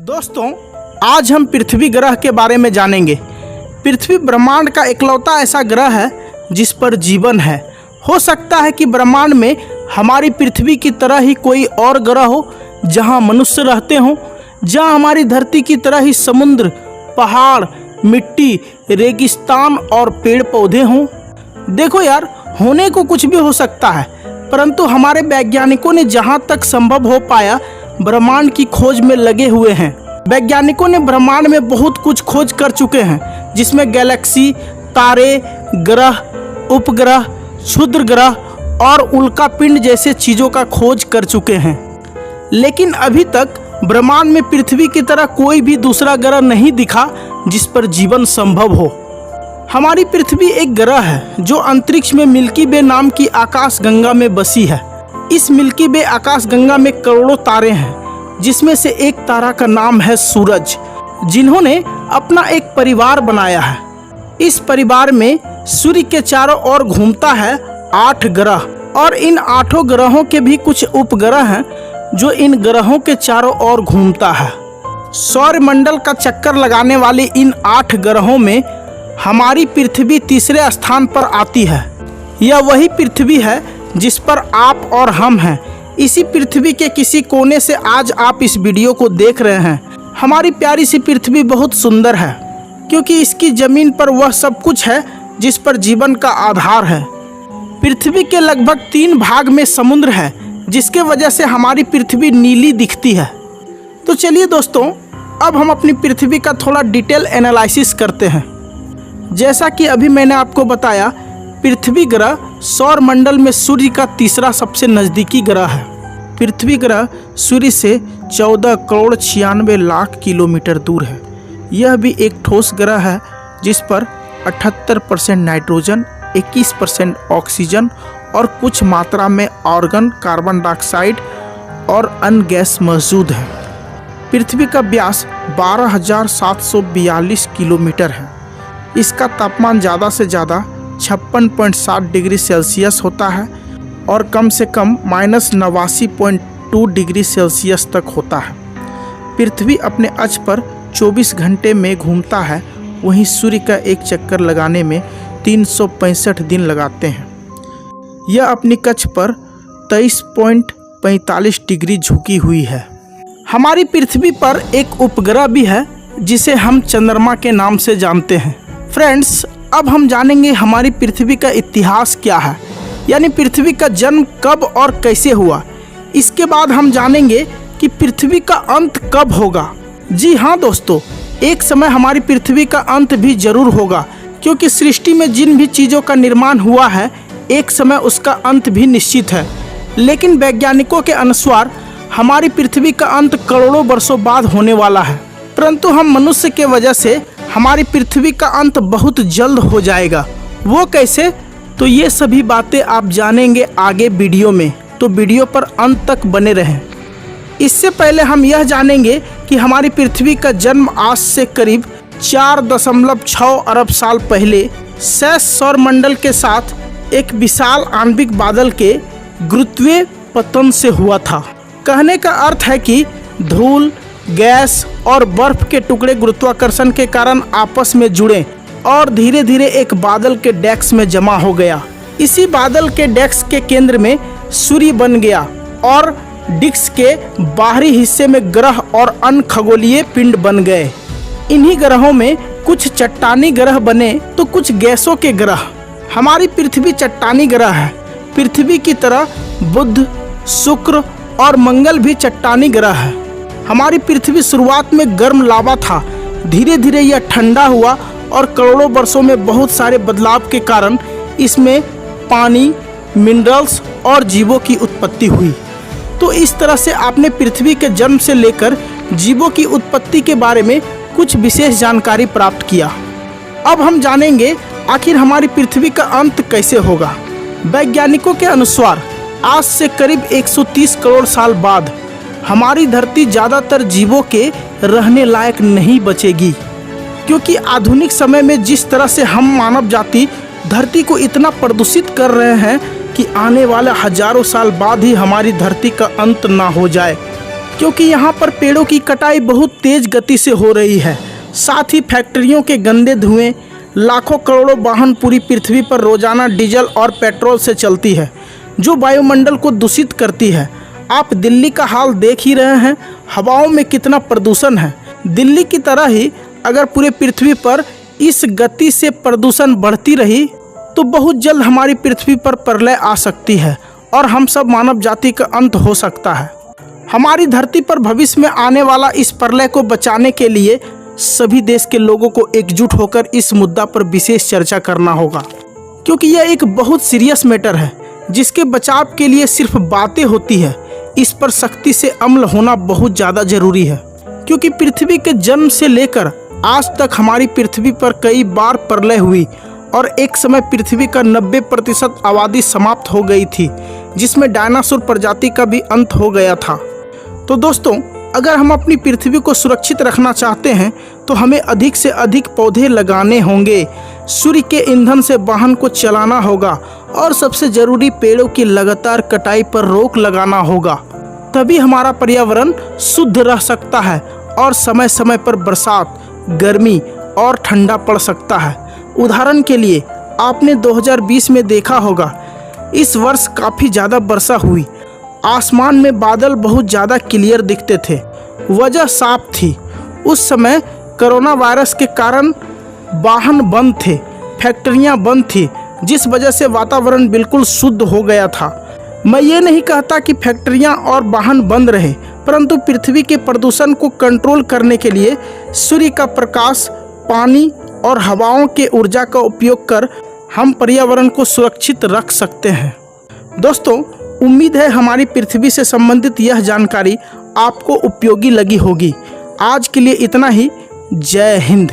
दोस्तों, आज हम पृथ्वी ग्रह के बारे में जानेंगे। पृथ्वी ब्रह्मांड का इकलौता ऐसा ग्रह है जिस पर जीवन है। हो सकता है कि ब्रह्मांड में हमारी पृथ्वी की तरह ही कोई और ग्रह हो जहां मनुष्य रहते हों, जहां हमारी धरती की तरह ही समुद्र, पहाड़, मिट्टी, रेगिस्तान और पेड़ पौधे हों। देखो यार, होने को कुछ भी हो सकता है, परंतु हमारे वैज्ञानिकों ने जहां तक संभव हो पाया ब्रह्मांड की खोज में लगे हुए हैं। वैज्ञानिकों ने ब्रह्मांड में बहुत कुछ खोज कर चुके हैं, जिसमें गैलेक्सी, तारे, ग्रह, उपग्रह, क्षुद्र ग्रह और उल्कापिंड जैसे चीज़ों का खोज कर चुके हैं। लेकिन अभी तक ब्रह्मांड में पृथ्वी की तरह कोई भी दूसरा ग्रह नहीं दिखा जिस पर जीवन संभव हो। हमारी पृथ्वी एक ग्रह है जो अंतरिक्ष में मिल्की वे नाम की आकाश गंगा में बसी है। इस मिल्की वे आकाश गंगा में करोड़ों तारे हैं, जिसमें से एक तारा का नाम है सूरज, जिन्होंने अपना एक परिवार बनाया है। इस परिवार में सूर्य के चारों ओर घूमता है 8 ग्रह, और इन 8 ग्रहों के भी कुछ उपग्रह हैं जो इन ग्रहों के चारों ओर घूमता है। सौरमंडल का चक्कर लगाने वाले इन 8 ग्रहों में हमारी पृथ्वी तीसरे स्थान पर आती है। यह वही पृथ्वी है जिस पर आप और हम हैं। इसी पृथ्वी के किसी कोने से आज आप इस वीडियो को देख रहे हैं। हमारी प्यारी सी पृथ्वी बहुत सुंदर है, क्योंकि इसकी ज़मीन पर वह सब कुछ है जिस पर जीवन का आधार है। पृथ्वी के लगभग 3 भाग में समुद्र है, जिसके वजह से हमारी पृथ्वी नीली दिखती है। तो चलिए दोस्तों, अब हम अपनी पृथ्वी का थोड़ा डिटेल एनालिसिस करते हैं। जैसा कि अभी मैंने आपको बताया, पृथ्वी ग्रह सौरमंडल में सूर्य का तीसरा सबसे नज़दीकी ग्रह है। पृथ्वी ग्रह सूर्य से 14 करोड़ 96 लाख किलोमीटर दूर है। यह भी एक ठोस ग्रह है जिस पर 78% नाइट्रोजन, 21% ऑक्सीजन और कुछ मात्रा में आर्गन, कार्बन डाइऑक्साइड और अन्य गैस मौजूद है। पृथ्वी का व्यास 12,742 किलोमीटर है। इसका तापमान ज़्यादा से ज़्यादा 56.7 डिग्री सेल्सियस होता है और कम से कम -89.2 डिग्री सेल्सियस तक होता है। पृथ्वी अपने अक्ष पर 24 घंटे में घूमता है, वहीं सूर्य का एक चक्कर लगाने में 365 दिन लगाते हैं। यह अपनी कक्ष पर 23.45 डिग्री झुकी हुई है। हमारी पृथ्वी पर एक उपग्रह भी है जिसे हम चंद्रमा के नाम से जानते हैं। फ्रेंड्स, अब हम जानेंगे हमारी पृथ्वी का इतिहास क्या है, यानी पृथ्वी का जन्म कब और कैसे हुआ। इसके बाद हम जानेंगे कि पृथ्वी का अंत कब होगा। जी हाँ दोस्तों, एक समय हमारी पृथ्वी का अंत भी जरूर होगा, क्योंकि सृष्टि में जिन भी चीज़ों का निर्माण हुआ है एक समय उसका अंत भी निश्चित है। लेकिन वैज्ञानिकों के अनुसार हमारी पृथ्वी का अंत करोड़ों वर्षों बाद होने वाला है, परंतु हम मनुष्य के वजह से हमारी पृथ्वी का अंत बहुत जल्द हो जाएगा। वो कैसे, तो ये सभी बातें आप जानेंगे आगे वीडियो में, तो वीडियो पर अंत तक बने रहें। इससे पहले हम यह जानेंगे कि हमारी पृथ्वी का जन्म आज से करीब 4.6 अरब साल पहले शेष सौरमंडल के साथ एक विशाल आणविक बादल के गुरुत्वीय पतन से हुआ था। कहने का अर्थ है कि धूल, गैस और बर्फ के टुकड़े गुरुत्वाकर्षण के कारण आपस में जुड़े और धीरे धीरे एक बादल के डेस्क में जमा हो गया। इसी बादल के डेस्क के केंद्र में सूर्य बन गया और डिस्क के बाहरी हिस्से में ग्रह और अन्य खगोलीय पिंड बन गए। इन्हीं ग्रहों में कुछ चट्टानी ग्रह बने तो कुछ गैसों के ग्रह। हमारी पृथ्वी चट्टानी ग्रह है। पृथ्वी की तरह बुध, शुक्र और मंगल भी चट्टानी ग्रह है। हमारी पृथ्वी शुरुआत में गर्म लावा था, धीरे धीरे यह ठंडा हुआ और करोड़ों वर्षों में बहुत सारे बदलाव के कारण इसमें पानी, मिनरल्स और जीवों की उत्पत्ति हुई। तो इस तरह से आपने पृथ्वी के जन्म से लेकर जीवों की उत्पत्ति के बारे में कुछ विशेष जानकारी प्राप्त किया। अब हम जानेंगे आखिर हमारी पृथ्वी का अंत कैसे होगा। वैज्ञानिकों के अनुसार आज से करीब 130 करोड़ साल बाद हमारी धरती ज़्यादातर जीवों के रहने लायक नहीं बचेगी, क्योंकि आधुनिक समय में जिस तरह से हम मानव जाति धरती को इतना प्रदूषित कर रहे हैं कि आने वाले हजारों साल बाद ही हमारी धरती का अंत ना हो जाए। क्योंकि यहाँ पर पेड़ों की कटाई बहुत तेज गति से हो रही है। साथ ही फैक्ट्रियों के गंदे धुएं, लाखों करोड़ों वाहन पूरी पृथ्वी पर रोजाना डीजल और पेट्रोल से चलती है, जो वायुमंडल को दूषित करती है। आप दिल्ली का हाल देख ही रहे हैं, हवाओं में कितना प्रदूषण है। दिल्ली की तरह ही अगर पूरे पृथ्वी पर इस गति से प्रदूषण बढ़ती रही तो बहुत जल्द हमारी पृथ्वी पर प्रलय आ सकती है और हम सब मानव जाति का अंत हो सकता है। हमारी धरती पर भविष्य में आने वाला इस प्रलय को बचाने के लिए सभी देश के लोगों को एकजुट होकर इस मुद्दा पर विशेष चर्चा करना होगा, क्योंकि यह एक बहुत सीरियस मैटर है जिसके बचाव के लिए सिर्फ बातें होती है। इस पर सख्ती से अमल होना बहुत ज़्यादा जरूरी है, क्योंकि पृथ्वी के जन्म से लेकर आज तक हमारी पृथ्वी पर कई बार प्रलय हुई और एक समय पृथ्वी का 90% आबादी समाप्त हो गई थी, जिसमें डायनासोर प्रजाति का भी अंत हो गया था। तो दोस्तों, अगर हम अपनी पृथ्वी को सुरक्षित रखना चाहते हैं तो हमें अधिक से अधिक पौधे लगाने होंगे, सूर्य के ईंधन से वाहन को चलाना होगा और सबसे ज़रूरी पेड़ों की लगातार कटाई पर रोक लगाना होगा। तभी हमारा पर्यावरण शुद्ध रह सकता है और समय समय पर बरसात, गर्मी और ठंडा पड़ सकता है। उदाहरण के लिए आपने 2020 में देखा होगा, इस वर्ष काफ़ी ज़्यादा वर्षा हुई। आसमान में बादल बहुत ज़्यादा क्लियर दिखते थे, वजह साफ थी। उस समय कोरोना वायरस के कारण वाहन बंद थे, फैक्ट्रियां बंद थी, जिस वजह से वातावरण बिल्कुल शुद्ध हो गया था। मैं ये नहीं कहता कि फैक्ट्रियां और वाहन बंद रहे, परंतु पृथ्वी के प्रदूषण को कंट्रोल करने के लिए सूर्य का प्रकाश, पानी और हवाओं के ऊर्जा का उपयोग कर हम पर्यावरण को सुरक्षित रख सकते हैं। दोस्तों, उम्मीद है हमारी पृथ्वी से संबंधित यह जानकारी आपको उपयोगी लगी होगी। आज के लिए इतना ही। जय हिंद।